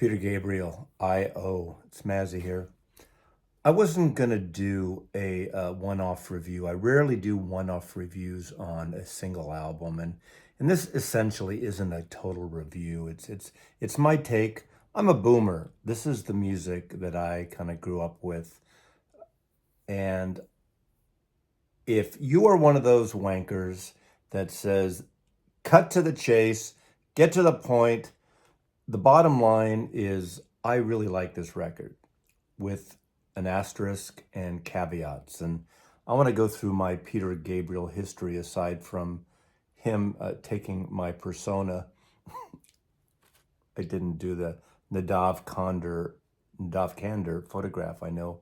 Peter Gabriel, I.O. It's Mazzy here. I wasn't going to do a one-off review. I rarely do one-off reviews on a single album, and this essentially isn't a total review. It's my take. I'm a boomer. This is the music that I kind of grew up with. And if you are one of those wankers that says, cut to the chase, get to the point, the bottom line is I really like this record with an asterisk and caveats. And I want to go through my Peter Gabriel history aside from him taking my persona. I didn't do the Nadav Kander photograph. I know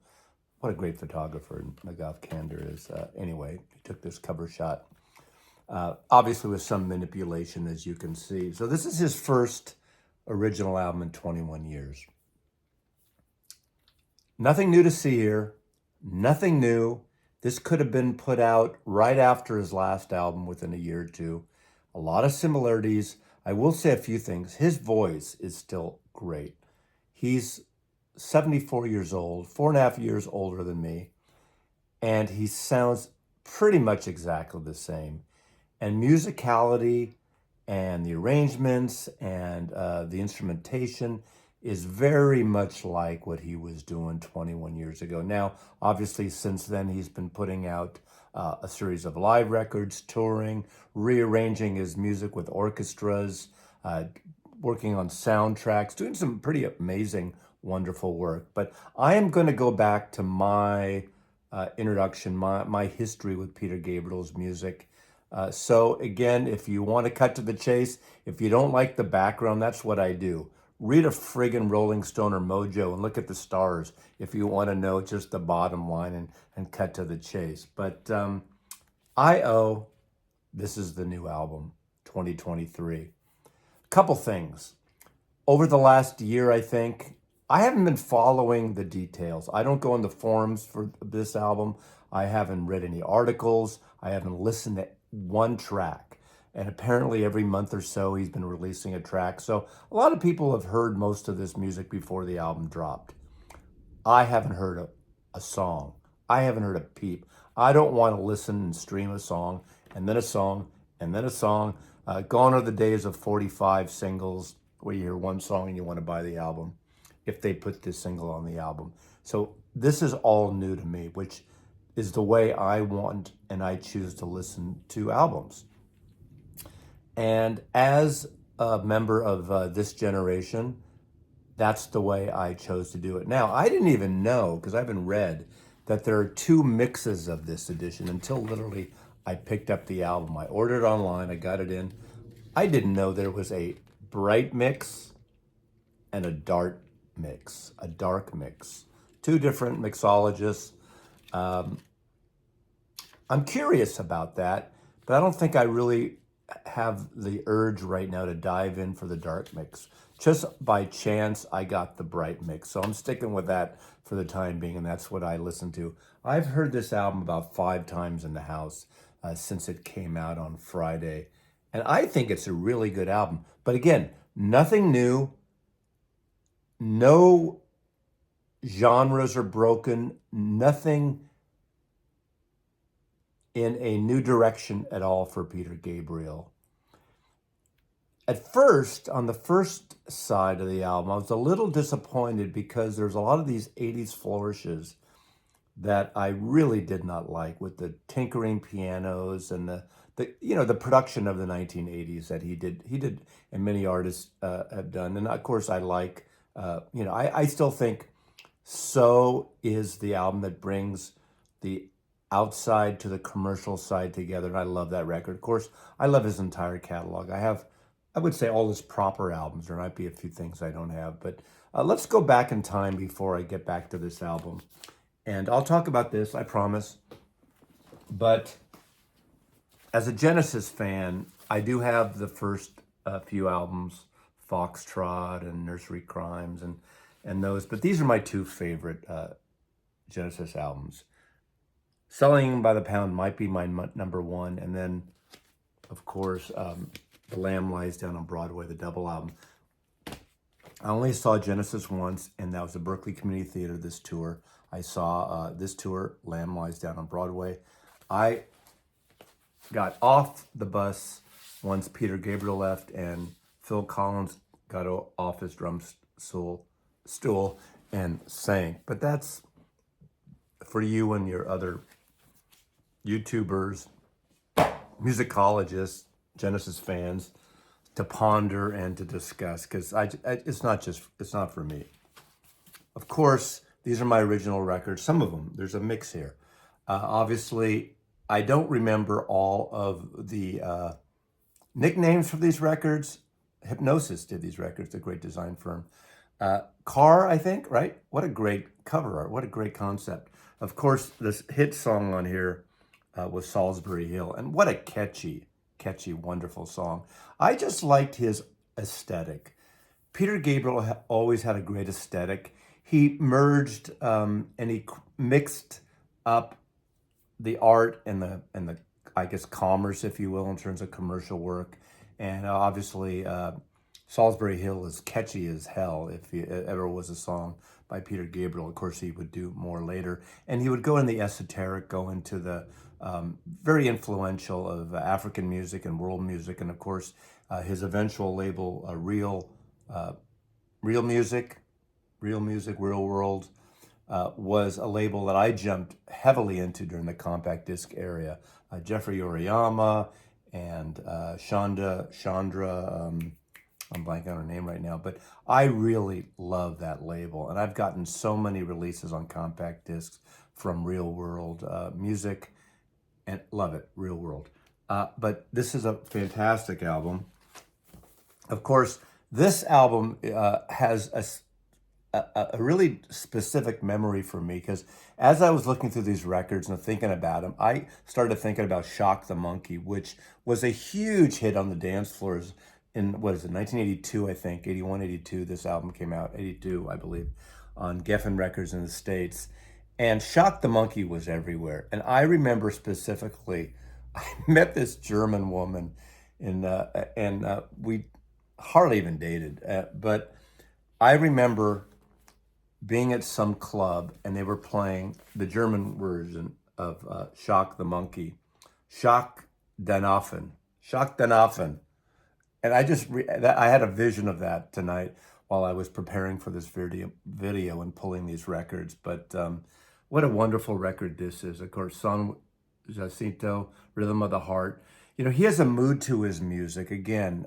what a great photographer Nadav Kander is. Anyway, he took this cover shot, obviously with some manipulation, as you can see. So this is his first original album in 21 years. Nothing new to see here. Nothing new. This could have been put out right after his last album within a year or two. A lot of similarities. I will say a few things. His voice is still great. He's 74 years old, 4.5 years older than me, and he sounds pretty much exactly the same. And musicality and the arrangements and the instrumentation is very much like what he was doing 21 years ago. Now, obviously, since then, he's been putting out a series of live records, touring, rearranging his music with orchestras, working on soundtracks, doing some pretty amazing, wonderful work. But I am going to go back to my introduction, my history with Peter Gabriel's music. So again, if you want to cut to the chase, if you don't like the background, that's what I do. Read a friggin' Rolling Stone or Mojo and look at the stars if you want to know just the bottom line and cut to the chase. But I.O., this is the new album, 2023. Couple things. Over the last year, I think, I haven't been following the details. I don't go in the forums for this album. I haven't read any articles. I haven't listened to one track. And apparently every month or so, he's been releasing a track. So a lot of people have heard most of this music before the album dropped. I haven't heard a song. I haven't heard a peep. I don't want to listen and stream a song, and then a song, and then a song. Gone are the days of 45 singles where you hear one song and you want to buy the album if they put this single on the album. So this is all new to me, which is the way I want and I choose to listen to albums. And as a member of this generation, that's the way I chose to do it. Now, I didn't even know, because I haven't read, that there are two mixes of this edition until literally I picked up the album. I ordered it online, I got it in. I didn't know there was a bright mix and a dark mix. Two different mixologists. I'm curious about that, but I don't think I really have the urge right now to dive in for the dark mix. Just by chance, I got the bright mix. So I'm sticking with that for the time being, and that's what I listen to. I've heard this album about 5 times in the house since it came out on Friday. And I think it's a really good album. But again, nothing new. No genres are broken. Nothing in a new direction at all for Peter Gabriel. At first, on the first side of the album, I was a little disappointed because there's a lot of these 80s flourishes that I really did not like, with the tinkering pianos and the production of the 1980s that he did and many artists have done. And of course I like, I still think So is the album that brings the outside to the commercial side together. And I love that record. Of course, I love his entire catalog. I would say all his proper albums. There might be a few things I don't have, but let's go back in time before I get back to this album. And I'll talk about this, I promise. But as a Genesis fan, I do have the first few albums, Foxtrot and Nursery Crimes and those. But these are my two favorite Genesis albums. Selling by the Pound might be my number one. And then, of course, The Lamb Lies Down on Broadway, the double album. I only saw Genesis once, and that was the Berkeley Community Theater this tour. I saw this tour, Lamb Lies Down on Broadway. I got off the bus once Peter Gabriel left and Phil Collins got off his stool and sang. But that's for you and your other YouTubers, musicologists, Genesis fans to ponder and to discuss, because it's not for me. Of course, these are my original records. Some of them, there's a mix here. Obviously, I don't remember all of the nicknames for these records. Hypnosis did these records, a great design firm. Car, I think, right? What a great cover art. What a great concept. Of course, this hit song on here was Salisbury Hill. And what a catchy, wonderful song. I just liked his aesthetic. Peter Gabriel always had a great aesthetic. He merged and he mixed up the art and the I guess commerce, if you will, in terms of commercial work. And obviously, Salisbury Hill is catchy as hell. If it ever was a song by Peter Gabriel, of course he would do more later, and he would go in the esoteric, go into the very influential of African music and world music, and of course his eventual label, Real Music, Real World, was a label that I jumped heavily into during the compact disc era. Jeffrey Oriyama and Chandra, I'm blanking on her name right now, but I really love that label. And I've gotten so many releases on compact discs from Real World Music, and love it, Real World. But this is a fantastic album. Of course, this album has a really specific memory for me, because as I was looking through these records and thinking about them, I started thinking about Shock the Monkey, which was a huge hit on the dance floors in, 1982, I think, 81, 82, this album came out, 82, I believe, on Geffen Records in the States. And Shock the Monkey was everywhere. And I remember specifically, I met this German woman, and we hardly even dated, but I remember being at some club and they were playing the German version of Shock the Monkey, Shock den Affen, Shock den Affen. And I had a vision of that tonight while I was preparing for this video and pulling these records. But what a wonderful record this is. Of course, Son Jacinto, Rhythm of the Heart. You know, he has a mood to his music. Again,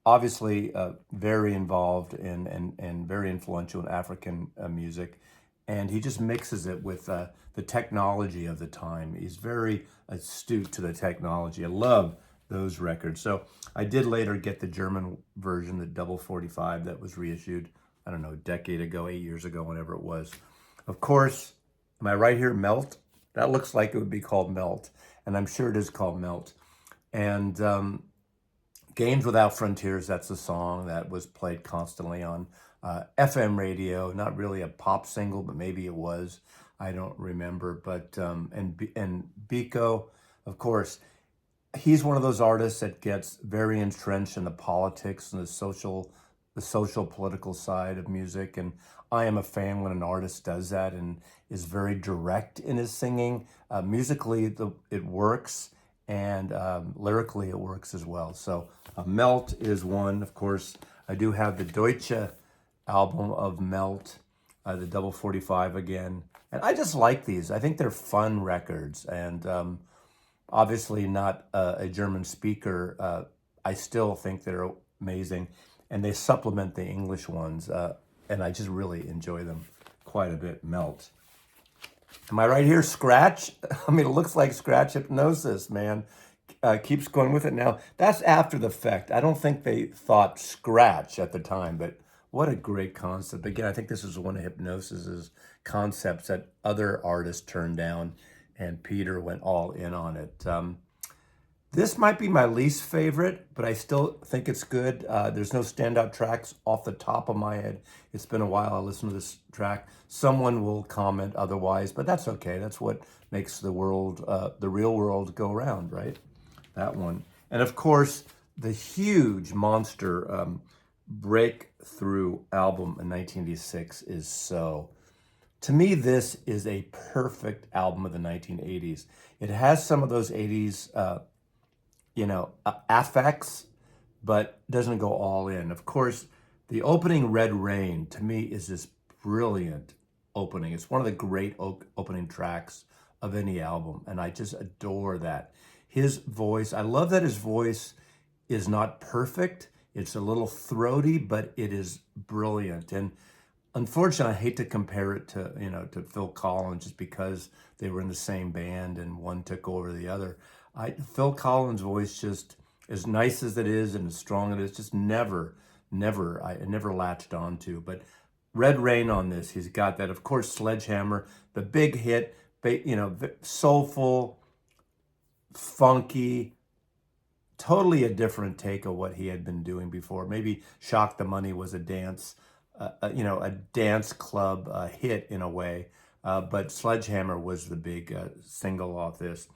obviously very involved and very influential in African music. And he just mixes it with the technology of the time. He's very astute to the technology. I love those records. So I did later get the German version, the double 45 that was reissued, I don't know, a decade ago, 8 years ago, whenever it was. Of course, am I right here? Melt? That looks like it would be called Melt. And I'm sure it is called Melt. And Games Without Frontiers, that's a song that was played constantly on FM radio. Not really a pop single, but maybe it was. I don't remember. But and Biko, of course, he's one of those artists that gets very entrenched in the politics and the social political side of music. And I am a fan when an artist does that and is very direct in his singing. Musically, it works, and lyrically it works as well. So Melt is one. Of course, I do have the Deutsche album of Melt, the double 45 again. And I just like these. I think they're fun records. And obviously not a German speaker, I still think they're amazing. And they supplement the English ones. And I just really enjoy them quite a bit. Melt. Am I right here? Scratch? I mean, it looks like Scratch Hypnosis, man. Keeps going with it now. That's after the fact. I don't think they thought Scratch at the time, but what a great concept. Again, I think this is one of Hypnosis's concepts that other artists turned down, and Peter went all in on it. This might be my least favorite, but I still think it's good. There's no standout tracks off the top of my head. It's been a while I listened to this track. Someone will comment otherwise, but that's okay. That's what makes the world, the real world, go round, right? That one. And of course, the huge monster breakthrough album in 1986 is So. To me, this is a perfect album of the 1980s. It has some of those 80s, affects, but doesn't go all in. Of course, the opening Red Rain to me is this brilliant opening. It's one of the great opening tracks of any album, and I just adore that. His voice, I love that his voice is not perfect. It's a little throaty, but it is brilliant. And unfortunately, I hate to compare it to Phil Collins just because they were in the same band and one took over the other. Phil Collins' voice, just as nice as it is and as strong as it is, just I never latched onto. But Red Rain on this, he's got that. Of course, Sledgehammer, the big hit, soulful, funky, totally a different take of what he had been doing before. Maybe Shock the Money was a a dance club hit in a way, but Sledgehammer was the big single off this.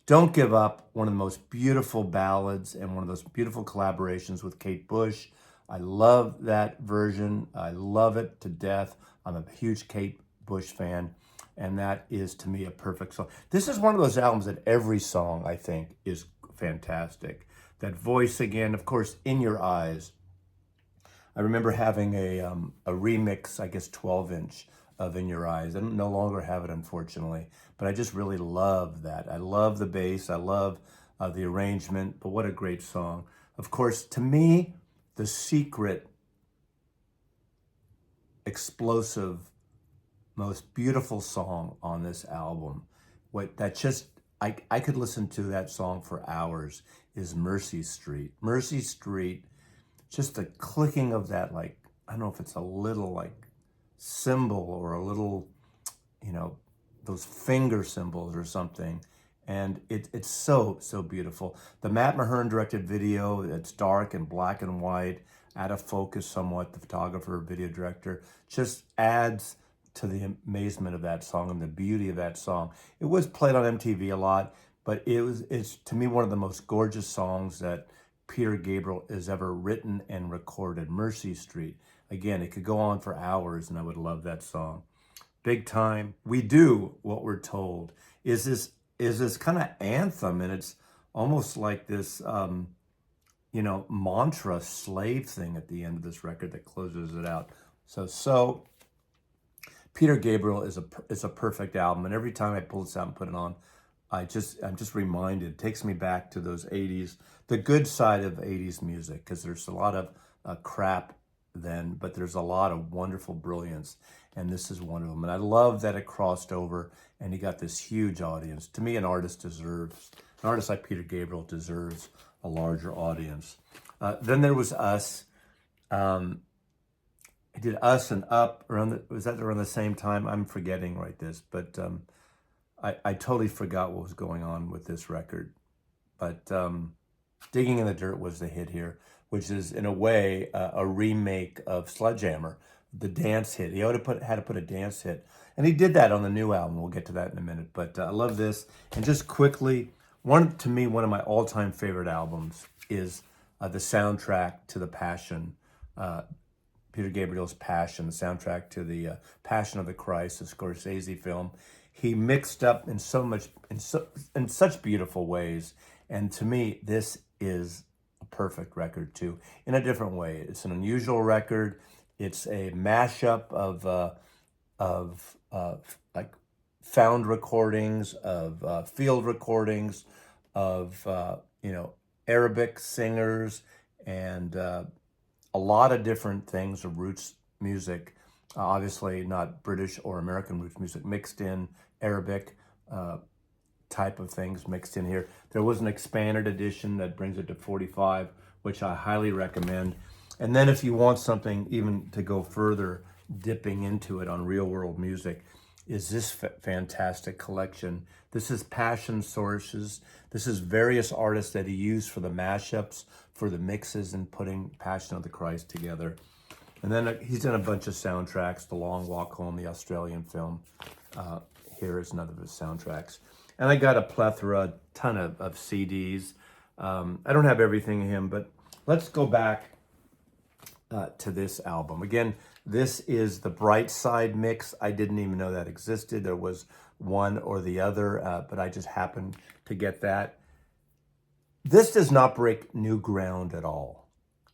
Don't Give Up, one of the most beautiful ballads and one of those beautiful collaborations with Kate Bush. I love that version. I love it to death. I'm a huge Kate Bush fan, and that is, to me, a perfect song. This is one of those albums that every song, I think, is fantastic. That voice again, of course, In Your Eyes. I remember having a remix, I guess 12-inch of In Your Eyes. I no longer have it, unfortunately, but I just really love that. I love the bass. I love the arrangement, but what a great song. Of course, to me, the secret, explosive, most beautiful song on this album, I could listen to that song for hours, is Mercy Street. Mercy Street, just the clicking of that, I don't know if it's a little cymbal or a little, those finger cymbals or something. And it's so beautiful. The Matt Mahern directed video, it's dark and black and white, out of focus somewhat, the photographer, video director, just adds to the amazement of that song and the beauty of that song. It was played on MTV a lot, but it's to me one of the most gorgeous songs that Peter Gabriel has ever written and recorded. Mercy Street. Again, it could go on for hours, and I would love that song. Big Time. We Do What We're Told is this kind of anthem, and it's almost like this mantra slave thing at the end of this record that closes it out. So Peter Gabriel is a perfect album, and every time I pull this out and put it on, I'm just reminded. It takes me back to those 80s, the good side of 80s music, because there's a lot of crap then, but there's a lot of wonderful brilliance, and this is one of them. And I love that it crossed over, and he got this huge audience. To me, an artist like Peter Gabriel deserves a larger audience. Then there was Us. He did Us and Up was that around the same time? I'm forgetting right this, but I totally forgot what was going on with this record. But Digging in the Dirt was the hit here, which is in a way a remake of Sledgehammer, the dance hit. He had to put a dance hit, and he did that on the new album. We'll get to that in a minute. But I love this. And just quickly, one of my all-time favorite albums is the soundtrack to the Passion. Peter Gabriel's Passion, the soundtrack to the Passion of the Christ, the Scorsese film. He mixed up in such beautiful ways, and to me, this is a perfect record too, in a different way. It's an unusual record. It's a mashup of found recordings, of field recordings, of Arabic singers, and a lot of different things of roots music, obviously not British or American roots music, mixed in Arabic type of things mixed in here. There was an expanded edition that brings it to 45, which I highly recommend. And then if you want something even to go further, dipping into it on real world music, is this fantastic collection. This is Passion sources. This is various artists that he used for the mashups, for the mixes, and putting Passion of the Christ together. And then he's done a bunch of soundtracks, The Long Walk Home, the Australian film. Here is another of his soundtracks. And I got a ton of CDs. I don't have everything in him, but let's go back to this album. Again, this is the Bright Side mix. I didn't even know that existed. There was one or the other, but I just happened to get that. This does not break new ground at all.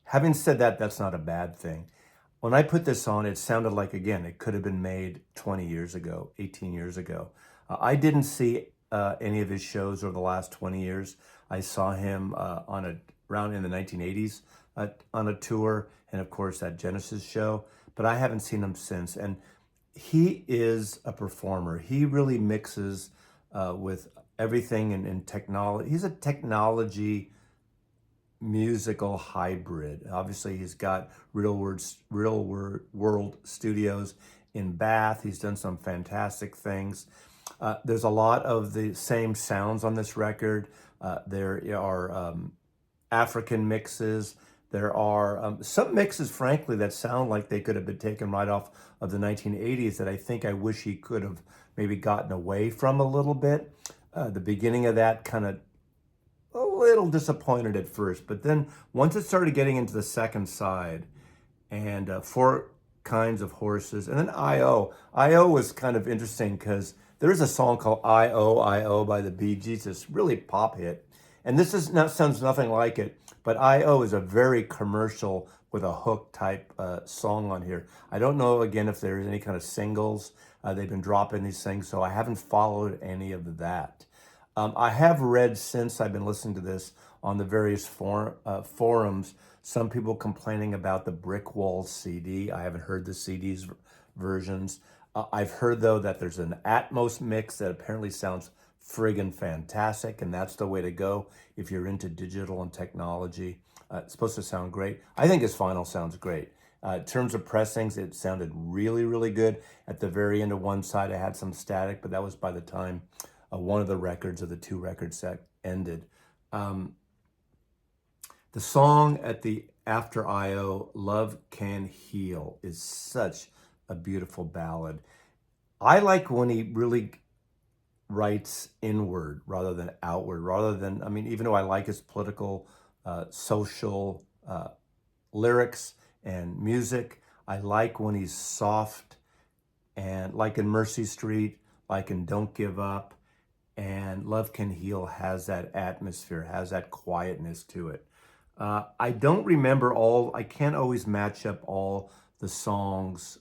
Having said that, that's not a bad thing. When I put this on, it sounded like, again, it could have been made 20 years ago, 18 years ago. I didn't see any of his shows over the last 20 years. I saw him around in the 1980s on a tour, and of course that Genesis show, but I haven't seen him since. And he is a performer. He really mixes with everything in technology. He's a technology musical hybrid. Obviously, he's got real world studios in Bath. He's done some fantastic things. There's a lot of the same sounds on this record. There are African mixes. There are some mixes, frankly, that sound like they could have been taken right off of the 1980s that I think I wish he could have maybe gotten away from a little bit. The beginning of that kind of a little disappointed at first, but then once it started getting into the second side and Four Kinds of Horses, and then I.O. was kind of interesting because there is a song called I.O. by the Bee Gees, this really pop hit. And this is not sounds nothing like it, but I.O. is a very commercial with a hook type song on here. I don't know, again, if there's any kind of singles. They've been dropping these things, so I haven't followed any of that. I have read since I've been listening to this on the various forums, some people complaining about the Brick Walls CD. I haven't heard the CD's versions. I've heard, though, that there's an Atmos mix that apparently sounds friggin' fantastic, and that's the way to go if you're into digital and technology. It's supposed to sound great. I think his final sounds great. In terms of pressings, it sounded really, really good. At the very end of one side, I had some static, but that was by the time one of the records of the two records that ended. The song at the after I.O., Love Can Heal, is such a beautiful ballad. I like when he really writes inward rather than outward, rather than, I mean, even though I like his political, social lyrics and music, I like when he's soft, and like in Mercy Street, like in Don't Give Up, and Love Can Heal has that atmosphere, has that quietness to it. I don't remember I can't always match up all the songs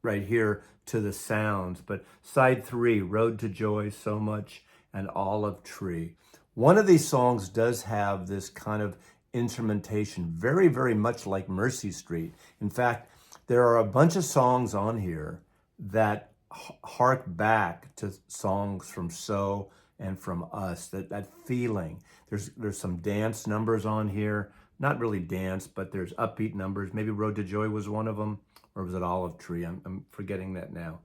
right here to the sounds, but side 3, Road to Joy, So Much, and Olive Tree. One of these songs does have this kind of instrumentation, very, very much like Mercy Street. In fact, there are a bunch of songs on here that hark back to songs from So and from Us, that feeling. There's some dance numbers on here, not really dance, but there's upbeat numbers. Maybe Road to Joy was one of them, or was it Olive Tree? I'm forgetting that now,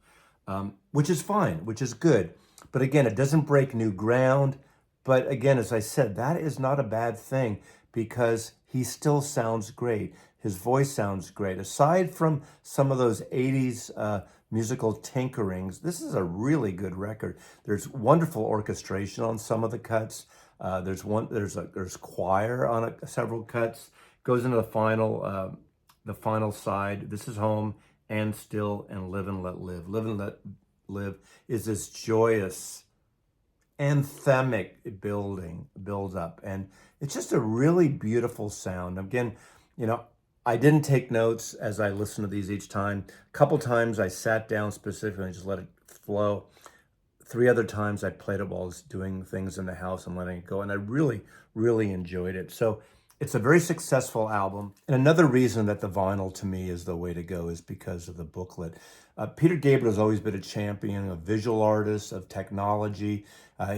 which is fine, which is good. But again, it doesn't break new ground. But again, as I said, that is not a bad thing because he still sounds great. His voice sounds great. Aside from some of those 80s musical tinkerings, this is a really good record. There's wonderful orchestration on some of the cuts. There's choir on several cuts. Goes into the final side. This is Home, And Still, and Live and Let Live. Live and Let Live is this joyous, anthemic build up, and it's just a really beautiful sound. Again, I didn't take notes as I listened to these each time. A couple times I sat down specifically and just let it flow. 3 other times I played it while I was doing things in the house and letting it go, and I really, really enjoyed it. So it's a very successful album. And another reason that the vinyl to me is the way to go is because of the booklet. Peter Gabriel has always been a champion of visual artists, of technology.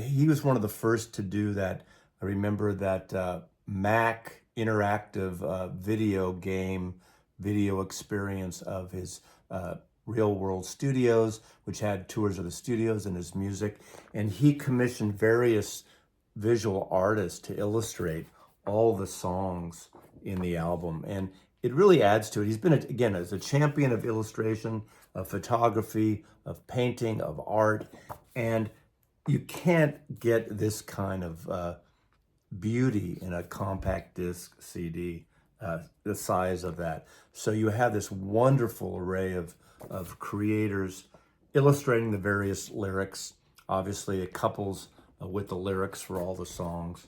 He was one of the first to do that. I remember that Mac interactive video experience of his Real World Studios, which had tours of the studios and his music. And he commissioned various visual artists to illustrate all the songs in the album. And it really adds to it. He's been, again, as a champion of illustration, of photography, of painting, of art. And you can't get this kind of beauty in a compact disc CD. the size of that. So you have this wonderful array of creators illustrating the various lyrics. Obviously, it couples with the lyrics for all the songs.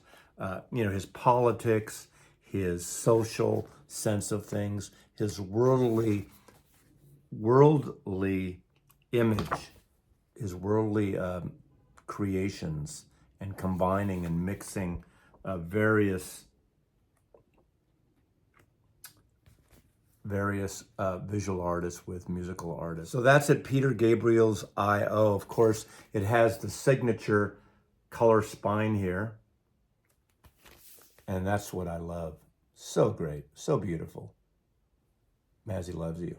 His politics, his social sense of things, his worldly image, his worldly creations, and combining and mixing various visual artists with musical artists. So that's at Peter Gabriel's I.O. Of course, it has the signature color spine here. And that's what I love. So great, so beautiful. Mazzy loves you.